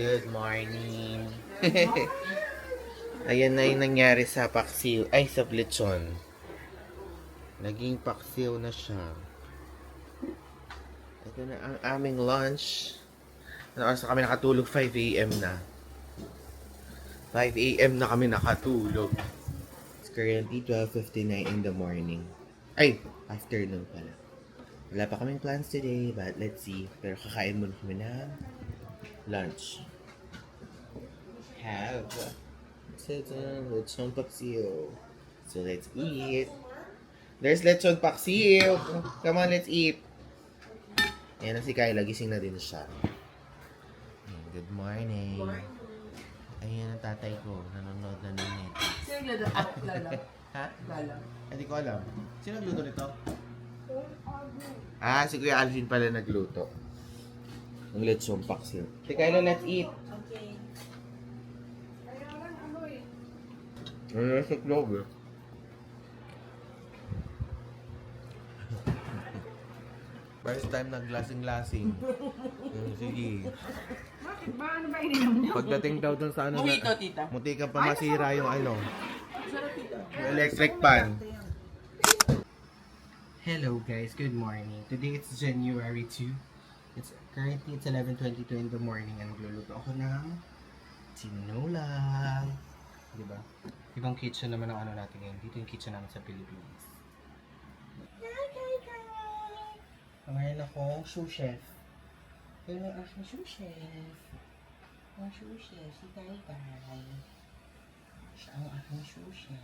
Good morning. Ayan na yung nangyari sa paksiw. Ay, sa lechon. Naging paksiw na siya. Ito na ang aming lunch. Ano oras na kami nakatulog? 5 a.m. na. 5 a.m. na kami nakatulog. It's currently 12:59 in the morning. Ay, afternoon pala. Wala pa kaming plans today, but let's see. Pero kakain muna kami ng lunch. Have lechon paksiw. So let's eat. There's lechon paksiw. Come on, let's eat. Ayan na si Kyla, gising na din siya. Good morning. Ayan ang tatay ko, nanonood na ng Netflix. Sino naglado? Lala. Ha? Lala. Hindi ko alam. Sino nagluto nito? Ah, si Kuya Alvin pala nagluto. Ng lechon paksiw. Si Kyla, let's eat. Okay. Ano na sa globe eh. First time naglasing-lasing. Sige. Bakit ba? Ano ba ininom niyo? Pagdating daw dun sa ano Mojito, tita. munti kang pa masira yung ano, Sarap, tita. yung electric pan. Hello guys, good morning. Today it's January 2. Currently it's 11:22 in the morning and magluluto ako ng tinola. Diba? Ibang kitchen naman ang ano natin ngayon. Dito yung kitchen namin sa Philippines. Ngayon ako, sous chef. Pero ang aking sous chef. Ang sous chef, si Tay Tay. Siya ang aking sous chef.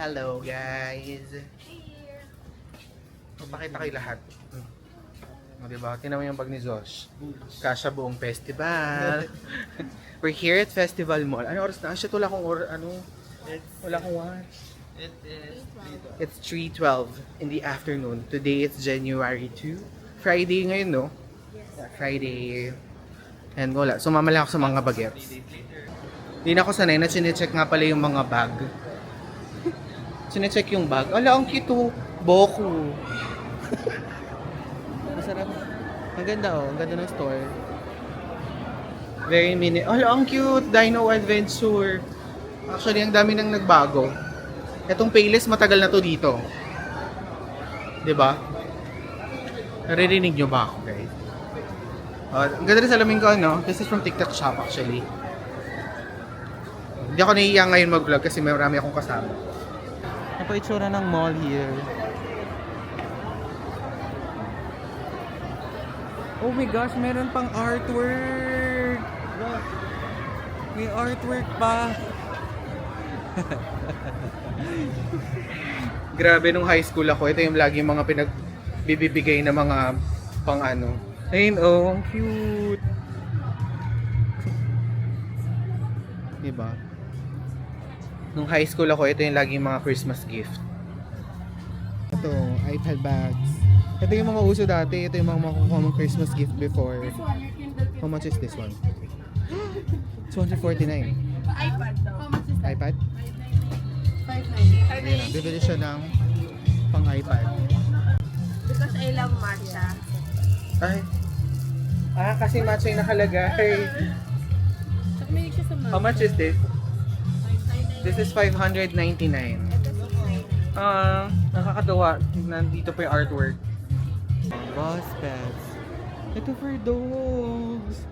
Hello guys! Papakita kayo lahat. O diba? Tingnan mo yung bag ni Josh. Kasha buong festival. We're here at Festival Mall. Ano oras na? Shit, wala akong wala akong watch. It's 3:12 in the afternoon. Today it's January 2. Friday ngayon, no? Yeah, Friday. And wala. Sumama lang ako sa mga bagets. Hindi na ako sanay na chinecheck nga pala yung mga bag. Sinecheck yung bag. Ala, ang cute oh. Boku. Masarap. Ang ganda oh. Ang ganda ng store. Very mini. Ala, ang cute. Dino Adventure. Actually, ang dami nang nagbago. Itong Payless, matagal na to dito. 'Di ba? Naririnig nyo ba ako, guys? Ang ganda rin salamin ko, no? This is from TikTok shop, actually. Hindi ako nahihiya ngayon mag-vlog kasi marami akong kasama. Ano pa itsura ng mall here? Oh my gosh, meron pang artwork! May artwork pa! Grabe, nung high school ako, ito yung lagi mga pinagbibigay na mga pang ano. Ayun oh, ang cute! Diba? Nung high school ako, ito yung laging mga Christmas gift. Ito, iPad bags. Ito yung mga uso dati. Ito yung mga makukuha mong Christmas gift before. This one, your Kindle How much is this one? 249. iPad daw. How much is that? iPad? 590. Ayun na, bibili siya ng pang iPad. Because I love matcha. Ay. Kasi matcha yung nakalagay. Saka may siya sa matcha. How much is this? This is 599. Nakakatuwa. Nandito pa yung artwork. Boss pets. Ito for dogs.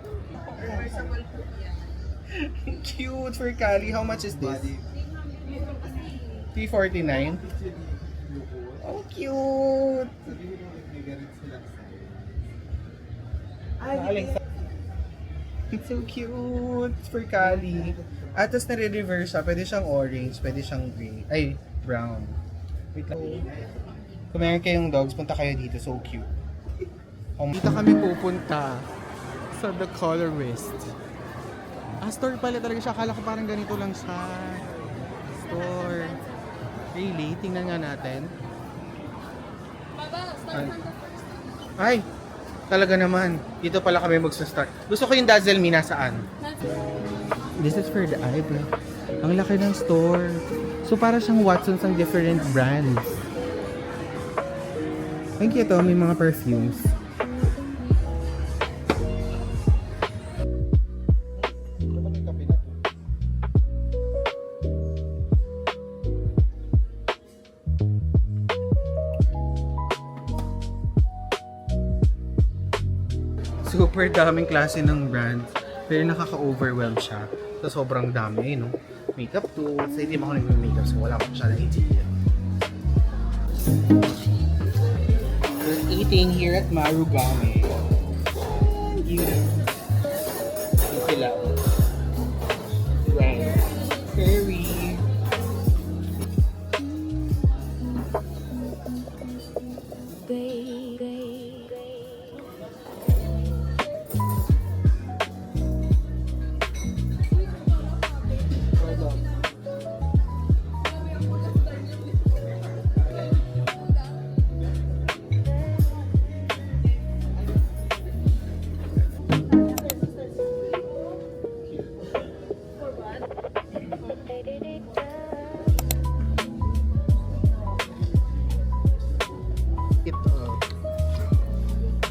Cute for Kali. How much is this? 349. Oh, cute. It's so cute. It's for Kali. At tapos nare-reverse siya. Pwede siyang orange, pwede siyang green. Ay, brown. Wait lang. Kung meron kayong dogs, punta kayo dito. So cute. Dito kami pupunta sa The Colorist. Store pala talaga siya. Akala ko parang ganito lang siya. Store. Really? Tingnan nga natin. Ay! Talaga naman. Dito pala kami magsa-start. Gusto ko yung Dazzle Me nasaan? This is for the eyebrow. Ang laki ng store. So para siyang Watson's ang different brands. Thank you to. May mga perfumes. Super daming klase ng brands. Pero nakaka-overwhelm siya. So sobrang dami, no? Makeup tools. Hindi mo ako nag-makeup so wala ko siya na-idea. We're eating here at Marugame. Ito sila. Right. Very.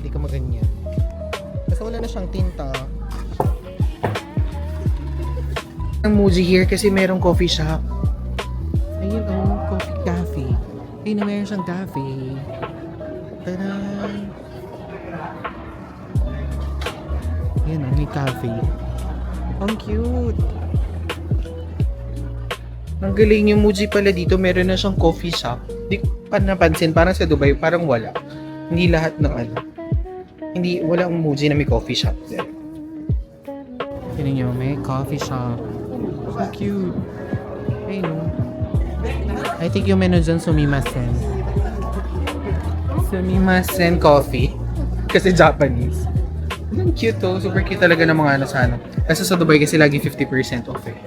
Hindi ka maganyan. Kasi wala na siyang tinta. Ang Muji here kasi merong coffee shop. Ayun coffee cafe. Ayun na meron siyang cafe. Tadan! Ayun may cafe. Ang cute! Ang galing yung Muji pala dito. Meron na siyang coffee shop. Di ko pa napansin. Parang sa Dubai, parang wala. Hindi lahat ng hindi, walang Muji na may coffee shop. Tignan nyo, may coffee shop. So cute. Ayun no. I think yung menu dyan, Sumimasen. Sumimasen coffee. Kasi Japanese. Ang cute to. Super cute talaga ng mga sana. Kasi sa Dubai kasi lagi 50% off eh.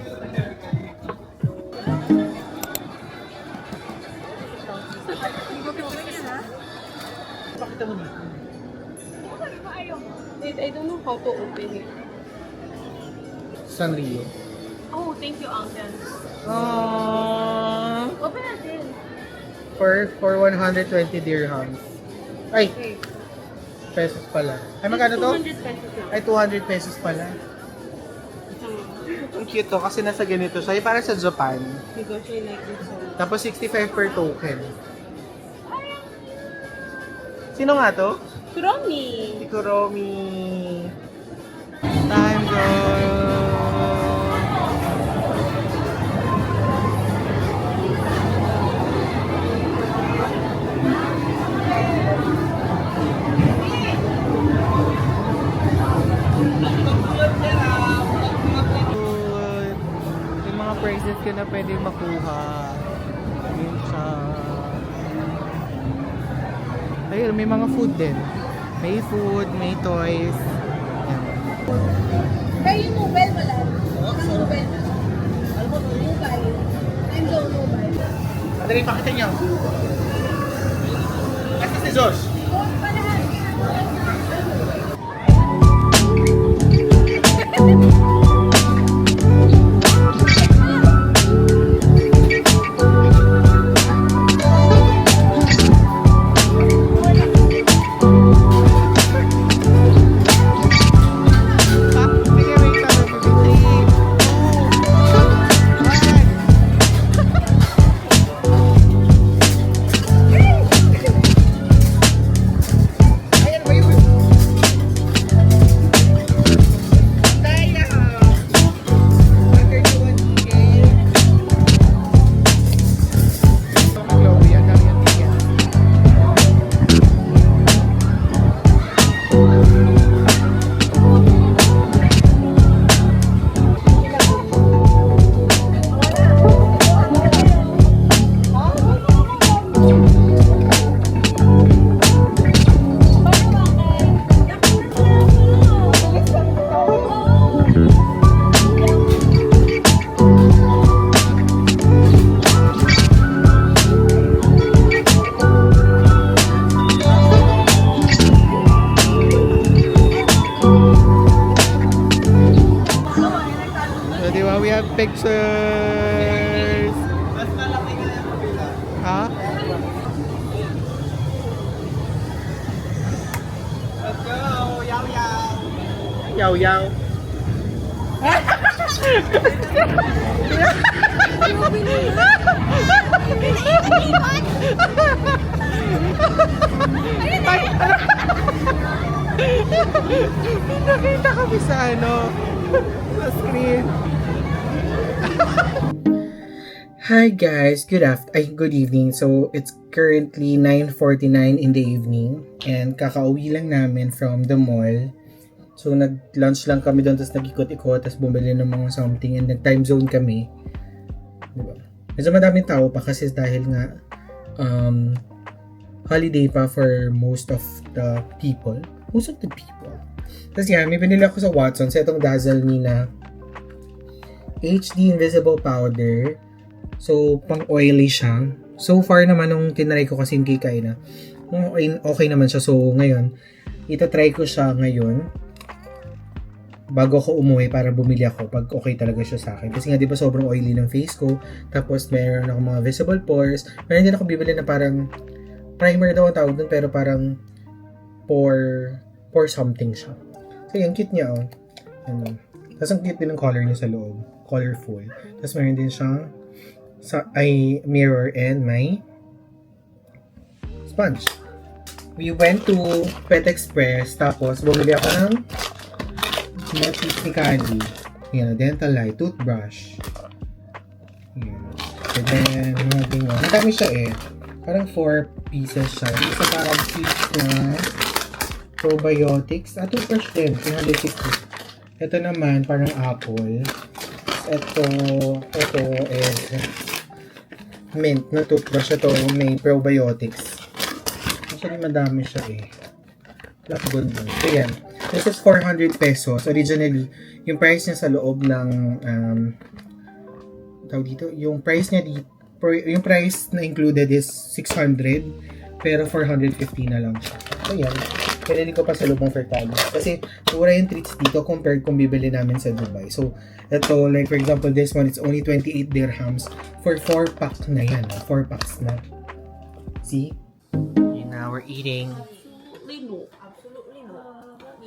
Pakita mo dito. Wait, I don't know how to open it. Sanrio. Oh, thank you, Uncle. Aww. Open natin. For 120 dirhams. Ay, Okay. pesos pala. Ay, magkano to? 200 pesos lang. Ay, 200 pesos pala. Ang cute to kasi nasa ganito siya. Para sa Japan. Negotiate like this one. Tapos 65 per token. Sino nga to? Kuromi! Si Kuromi. Time girl. Yung mga prices ka na pwede makuha. Yun siya. Ayun, may mga food din. May food, may toys. Yan. Kaya yung mobile wala. Ang mobile. Mobile. I'm so mobile. Madali, pakita niyo. Asa si Josh? pictures! Mas malaki ka na yung kabila. Ha? Let's go! Yaw yaw! Yaw yaw. Nakita kami sa sa screen. Hi guys, good evening. So it's currently 9:49 in the evening and kakauwi lang namin from the mall. So nag-lunch lang kami doon, tapos nag-ikot-ikot, tapos bumili ng mga something and nag-time zone kami. Diba? Medyo madaming tao pa kasi dahil nga holiday pa for most of the people. Tapos yan, may binili ako sa Watsons, itong Dazzle Me na HD Invisible Powder. So, pang oily siya. So far naman, nung tinry ko kasi yung kay Kyla, okay naman siya. So, ngayon, itatry ko siya ngayon bago ako umuwi para bumili ako pag okay talaga siya sa akin. Kasi nga, di ba sobrang oily ng face ko. Tapos, meron ako mga visible pores. Meron din ako bibili na parang primer daw ang tawag dun, pero parang pore something siya. So, yung cute niya, oh. Ano. Tapos, ang cute din ng color niya sa loob. Colorful. Tapos, meron din siyang mirror and my sponge. We went to Pet Express, tapos bumili ako ng Netflix ni Kali. Yan, dental light, toothbrush. Yan. And then, madami siya eh. Parang 4 pieces siya. Isa parang piece na probiotics. Toothbrush din, 360. Ito naman, parang apple. Ito is mint na toothbrush. Ito may probiotics. Actually, madami siya eh. Black gold mo. So, yan. This is 400 pesos. Originally, yung price niya sa loob ng tawag dito, yung price na included is 600, pero 450 na lang siya. So, yan. Pinili ko pa sa loob ng Fertalo. Kasi, mura yung treats dito compared kung bibili namin sa Dubai. So, ito, like for example, this one, it's only 28 dirhams for 4 pack na yan. 4 packs na. See? And now we're eating Absolutely no. Absolutely no.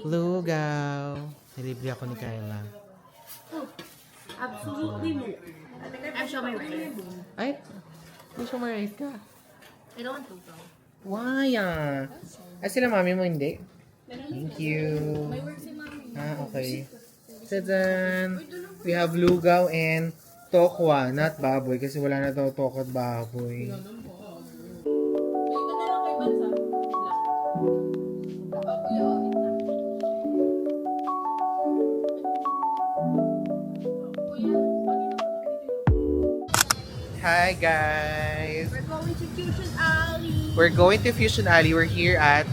lugaw. Nilibre ako ni Kyla. Absolutely no. I'm sure my rice. Ay, may sumarize ka. I don't want to go. Why sila mami mo hindi? Thank you. May work si mami. Okay. Tadaan! We have lugaw and tokwa, not baboy, kasi wala na daw tokwa at baboy. Iba na lang kay Bansa. Hi guys! We're going to Fusion Alley. We're going to Fusion Alley. We're here at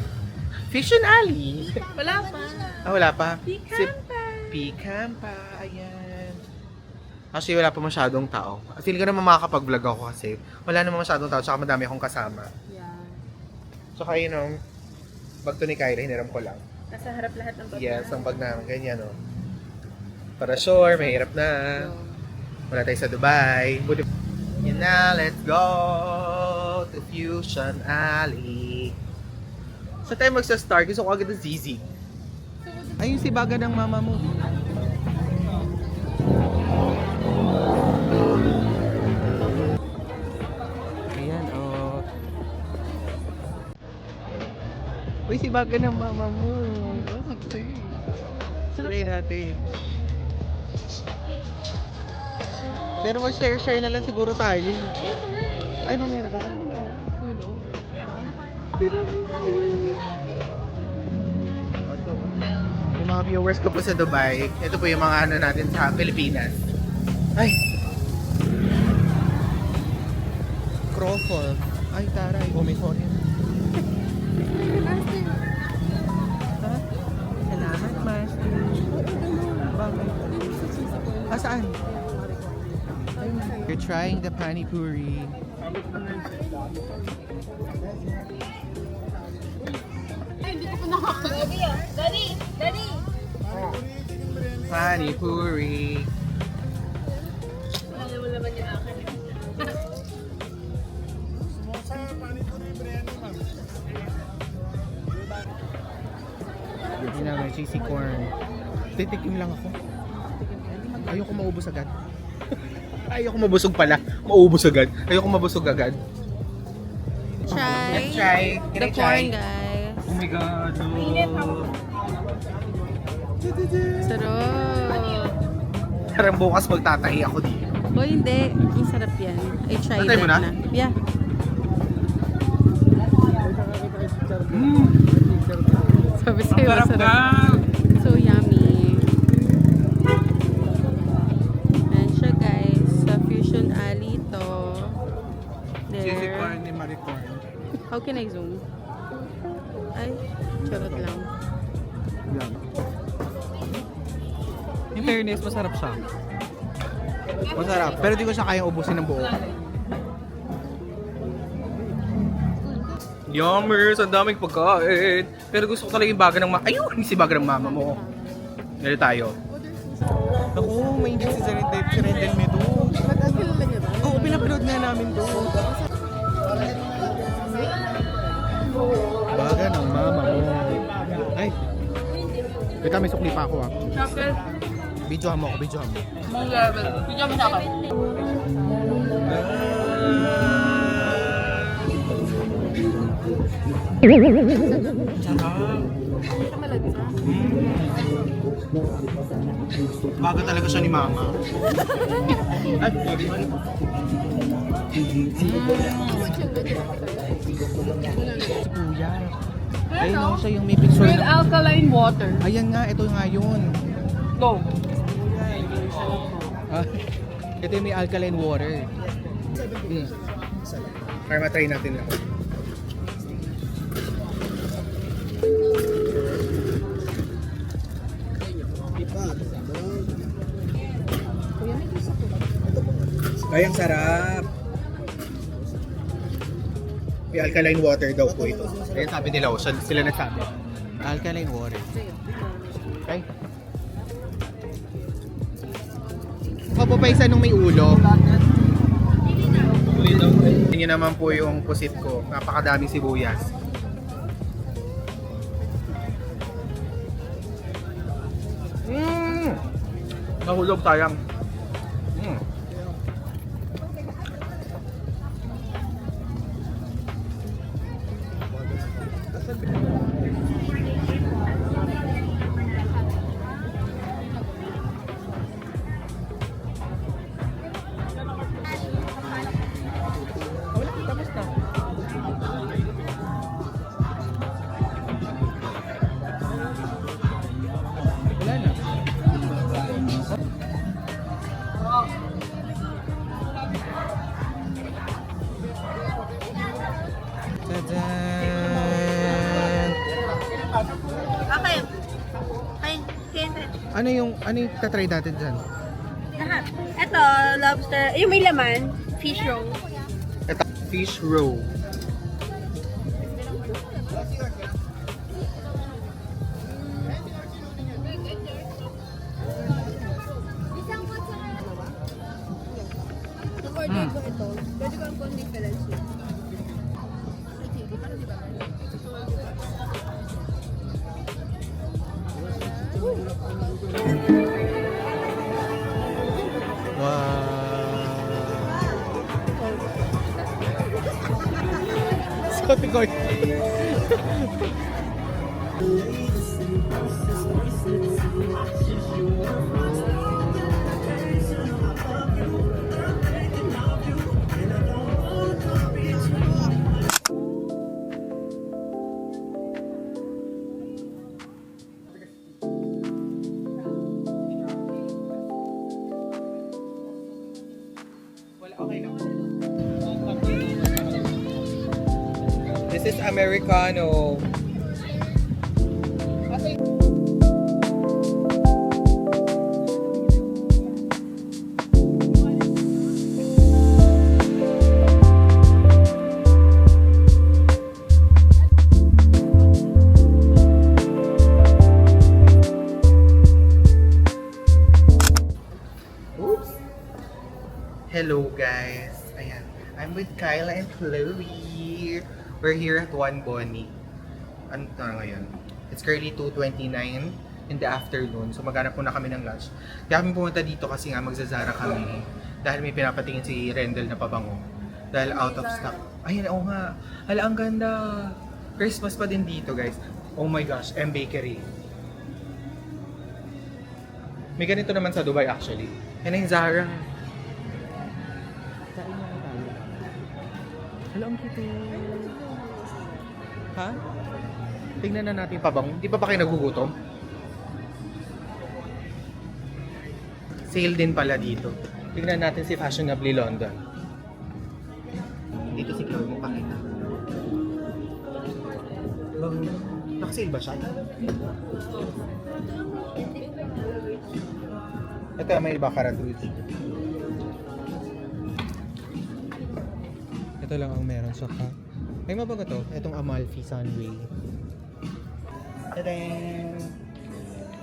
Fusion Alley. Wala pa. Wala pa. Pikampa. Pikampa. Ayan. Actually, wala pa masyadong tao. Feeling ko naman makakapag-vlog ako kasi wala naman masyadong tao, tsaka madami akong kasama. Yeah. Tsaka yun ang bag to ni Kyla, hiniram ko lang. Nasa harap lahat ng bag. Yes, ang bag namin, ganyan o. Para sure, mahirap na. Wala tayo sa Dubai. Buti. Yan na, let's go to Fusion Alley. Sa tayo magsa-start, gusto ko agad ng ZZ. Ayun si baga ng mama mo. Ayan, oh. Uy, si baga ng mama mo. Try natin. Pero mag-share na lang siguro tayo. Ay, mamaya ka. Yung mga viewers ko po sa Dubai, ito po yung mga ano natin sa Pilipinas. Ay! Crowful. Ay, taray. Sorry. Ha? Salamat, Master. Bakit? Saan? You're trying the pani puri. Hindi ko pa nakakagabi ah. Daddy! Pani puri. may cheesy corn. Titikim lang ako. Ayoko maubos agad. Ayoko mabusog pala. Maubos agad. Ayoko mabusog agad. Try. Let's try. Can The I try? corn, guys. Oh my god. Sarap. Parang bukas magtatahi ako dito. O hindi. Ang sarap yan. I tried Natry that mo na? Yeah. Sabi sa'yo, masarap. So yummy. Ayan siya, guys. Sa Fusion Alley to. Cheesy There. corn ni Maricorn. How can I zoom? Ay, charot lang. Yan. In fairness, masarap siya. Masarap. Pero di ko siya kayang ubusin ng buo. Yummers! Ang daming pagkain! Pero gusto ko talaga yung baga ng mama. Ayun! Si baga ng mama mo. Dali tayo. Ako, may hindi si Rendel Medo. Kilala niyo ba? Oo, pinapanood nga namin doon. Baga ng mama mo. Ay! Wait, may sukli pa ako ah. Chocolate. Videohan mo ako, videohan mo. Mong level. Bigyan mo sa akin. Baga talaga siya ni mama. Ay, kuya. Ayun ako siya yung may picture With na. alkaline water. Ayan nga, ito nga yun. Go. Ah, ito yung may alkaline water. Para matry natin lang. Ay, ang sarap. May alkaline water daw po ito. Ayan sabi nila, oh, sila nagsabi. Alkaline water. Okay. Ako pa isa nung may ulo. Tingnan naman po yung pusit ko. Napakadaming sibuyas. Nahulog sayang. Tapos na. Wala na. Tadaan! Okay. Ay, Ano yung tatry natin dyan? lahat. Ito, lobster. Yung may laman. Fish roll. Ito, fish roll. Order ko ito. Pwede ko ang konting pelansi. Wow! So, tigoy. This is Americano. Oops. Hello guys. Ayan. I'm with Kyla and Chloe. We're here at One Bonnie. Ano na ngayon? It's currently 2:29 in the afternoon. So maghanap muna kami ng lunch. Kaya kami pumunta dito kasi nga magzazara kami. Dahil may pinapatingin si Rendel na pabango. Dahil out of stock. Ayun, oo nga. Hala, ang ganda. Christmas pa din dito, guys. Oh my gosh, M Bakery. May ganito naman sa Dubai actually. Yan ang Zara. Hala, ang cute. Ha? Tingnan na natin pabango. Di ba kayo nagugutom? Sale din pala dito. Tingnan natin si Fashionably London. Dito si Chloe, pakita. Nakasale ba siya? Ito may baccarat rouge. Ito lang ang meron sa ka. Ay, mabago to. Itong Amalfi Sunway. Tadang!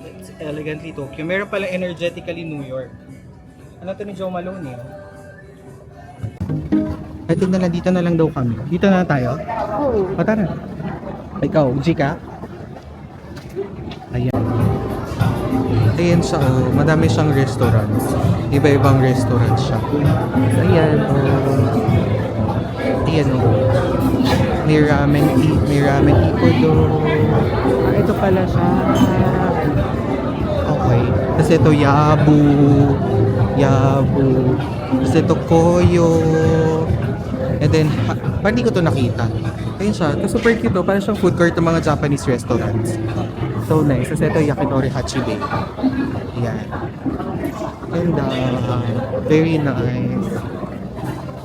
It's elegantly Tokyo. Meron palang energetically New York. Ano to ni Joe Malone eh? Ito na lang, dito na lang daw kami. Dito na tayo? Oo. O tara. Ikaw, G ka? Ayan. Ayan siya, oh. Madami siyang restaurants. Iba-ibang restaurants siya. Ayan, oh. Ayan, oh. May ramen ikodo. Ah, ito pala siya. Okay. Kasi ito, yabu. Tapos ito, koyo. And then, parang hindi ko ito nakita. Ayun siya. Ito super cute to. Parang siyang food court ng mga Japanese restaurants. So nice. Tapos ito, yakitori hachibe. Ayan. And very nice.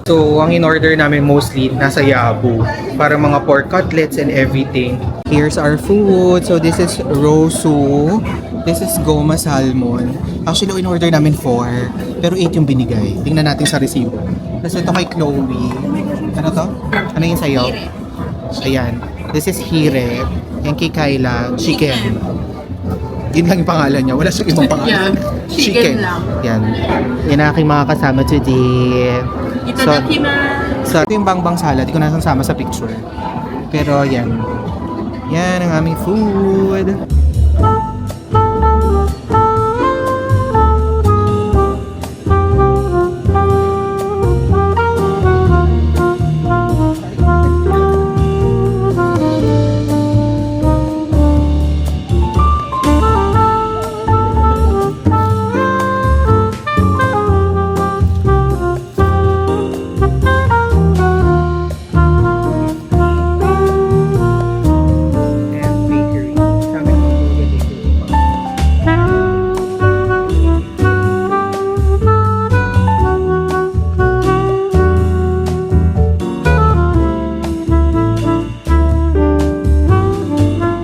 So, ang in-order namin mostly nasa Yabu. Para mga pork cutlets and everything. Here's our food. So, this is Rosu. This is Goma Salmon. Actually, in-order namin 4. Pero 8 yung binigay. Tingnan natin sa resibo. Tapos ito kay Chloe. Ano to? Ano yung sa'yo? Ayan. This is Hire. Yan kay Kyla. Chicken. Yun lang yung pangalan niya. Wala siyang ibang pangalan. Yeah. Chicken lang. Yan. Yan ang aking mga kasama today. So, ito yung bangbang salad. Di ko nasasama sa picture. Pero yan. Yan ang aming food.